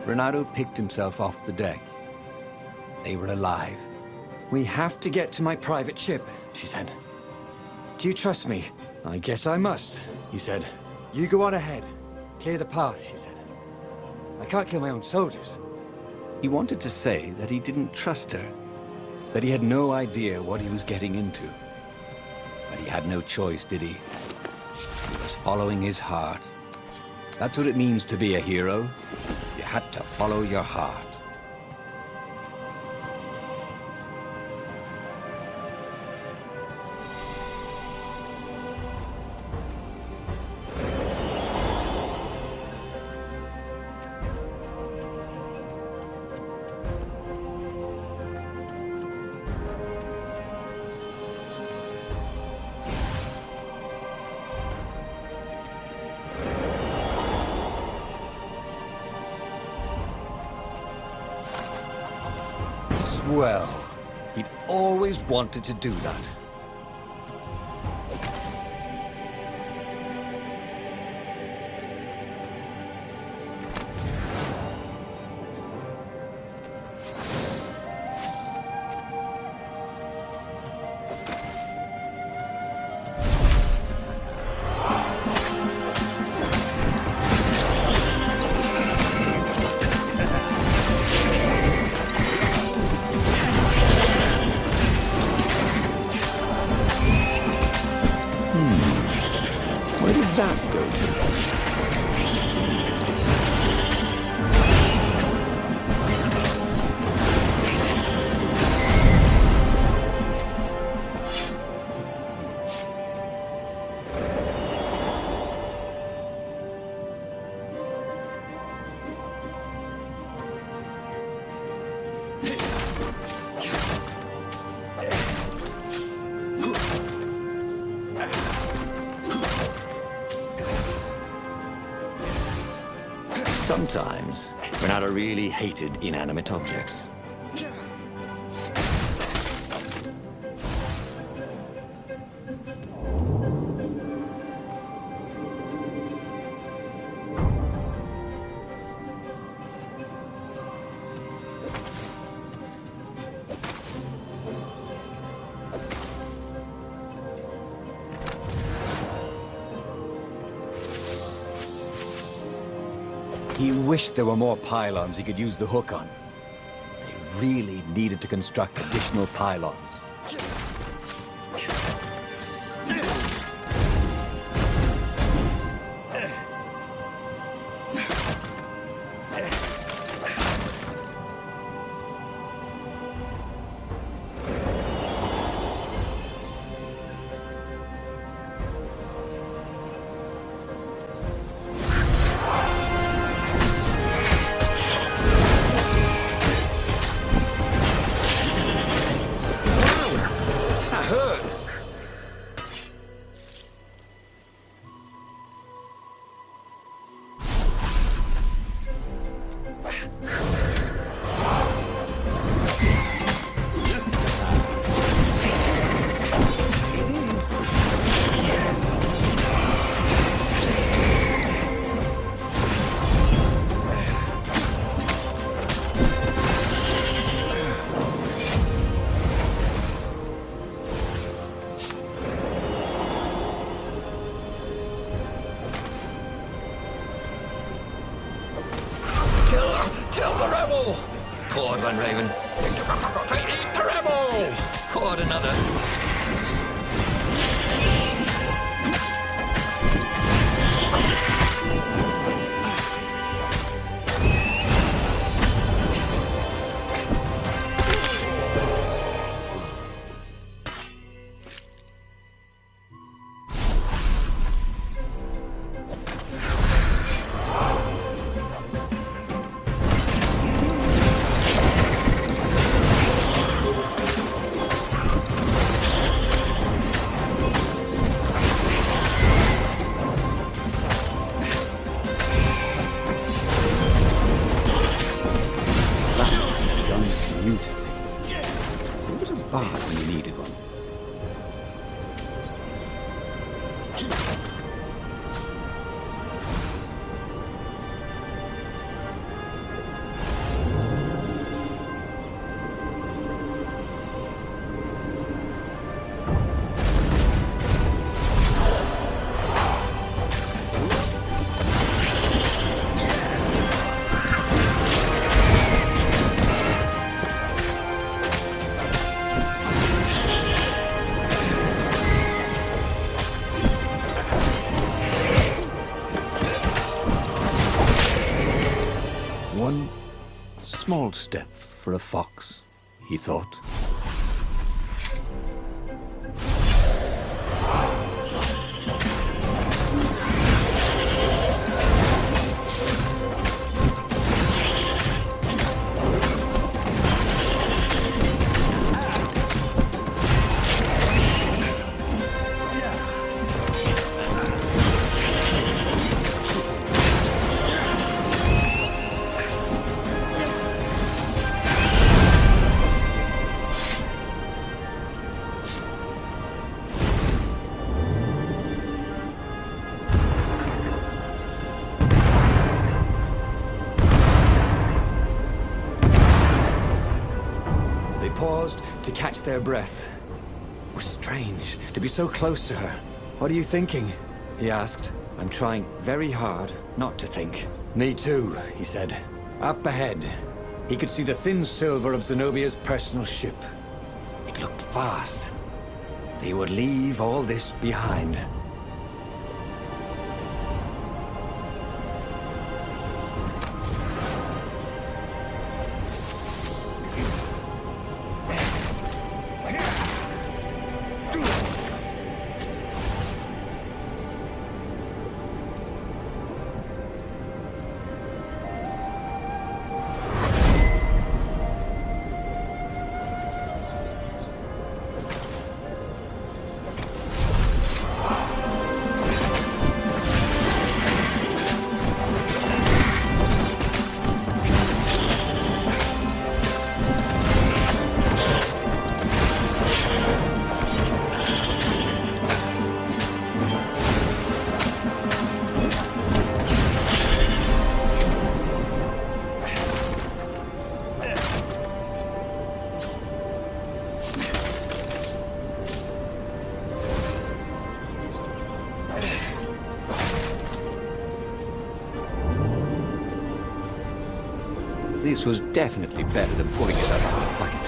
Renato picked himself off the deck. They were alive. We have to get to my private ship, she said. Do you trust me? I guess I must, he said. You go on ahead. Clear the path, she said. I can't kill my own soldiers. He wanted to say that he didn't trust her, that he had no idea what he was getting into. But he had no choice, did he? He was following his heart. That's what it means to be a hero. You had to follow your heart. Well, he'd always wanted to do that. Where did that go to? Sometimes, Renato really hated inanimate objects. He wished there were more pylons he could use the hook on. They really needed to construct additional pylons. Kill the rebel! Caught one, Raven. Eat the rebel! Caught another. Bard when you needed one. One small step for a fox, he thought. Paused to catch their breath. It was strange to be so close to her. "What are you thinking?" he asked. "I'm trying very hard not to think." "Me too," he said. Up ahead, he could see the thin silver of Zenobia's personal ship. It looked fast. They would leave all this behind. This was definitely better than pulling yourself out of a bucket.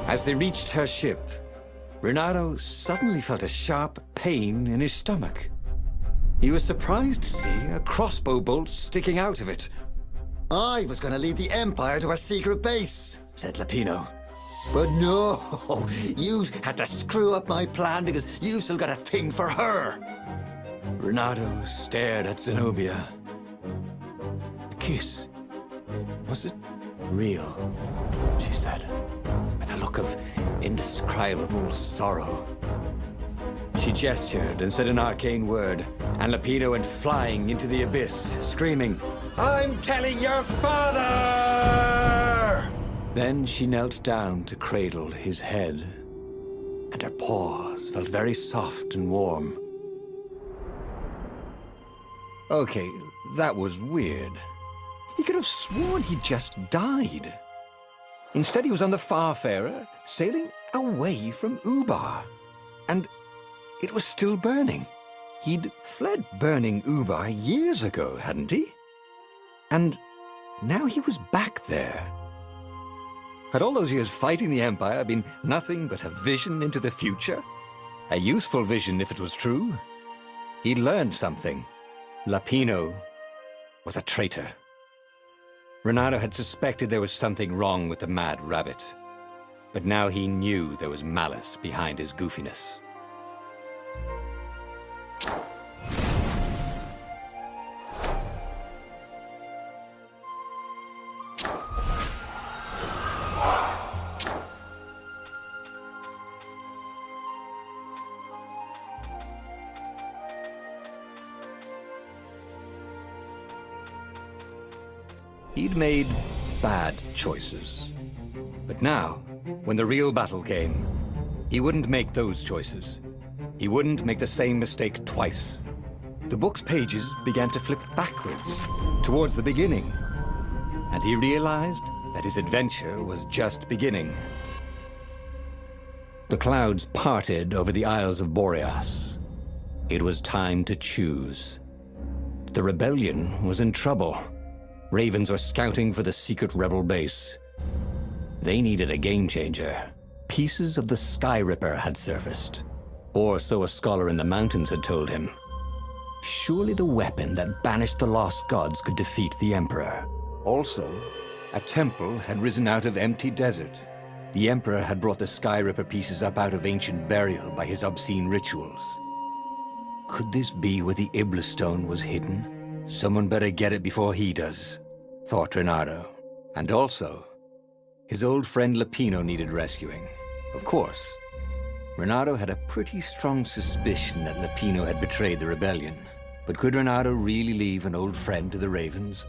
As they reached her ship, Renato suddenly felt a sharp pain in his stomach. He was surprised to see a crossbow bolt sticking out of it. "I was going to lead the Empire to our secret base," said Lapino. "But no, you had to screw up my plan because you still got a thing for her." Renato stared at Zenobia. The kiss, was it real? She said, with a look of indescribable sorrow. She gestured and said an arcane word, and Lapino went flying into the abyss, screaming, "I'm telling your father!" Then she knelt down to cradle his head, and her paws felt very soft and warm. Okay, that was weird. He could have sworn he just died. Instead, he was on the Farfarer, sailing away from Ubar. And it was still burning. He'd fled burning Ubar years ago, hadn't he? And now he was back there. Had all those years fighting the Empire been nothing but a vision into the future? A useful vision if it was true. He'd learned something. Lapino was a traitor. Renato had suspected there was something wrong with the Mad Rabbit, but now he knew there was malice behind his goofiness. He'd made bad choices. But now, when the real battle came, he wouldn't make those choices. He wouldn't make the same mistake twice. The book's pages began to flip backwards, towards the beginning. And he realized that his adventure was just beginning. The clouds parted over the Isles of Boreas. It was time to choose. The rebellion was in trouble. Ravens were scouting for the secret rebel base. They needed a game-changer. Pieces of the Sky Ripper had surfaced. Or so a scholar in the mountains had told him. Surely the weapon that banished the lost gods could defeat the Emperor. Also, a temple had risen out of empty desert. The Emperor had brought the Sky Ripper pieces up out of ancient burial by his obscene rituals. Could this be where the Iblis stone was hidden? Someone better get it before he does, thought Renato. And also, his old friend Lapino needed rescuing. Of course, Renato had a pretty strong suspicion that Lapino had betrayed the rebellion. But could Renato really leave an old friend to the Ravens?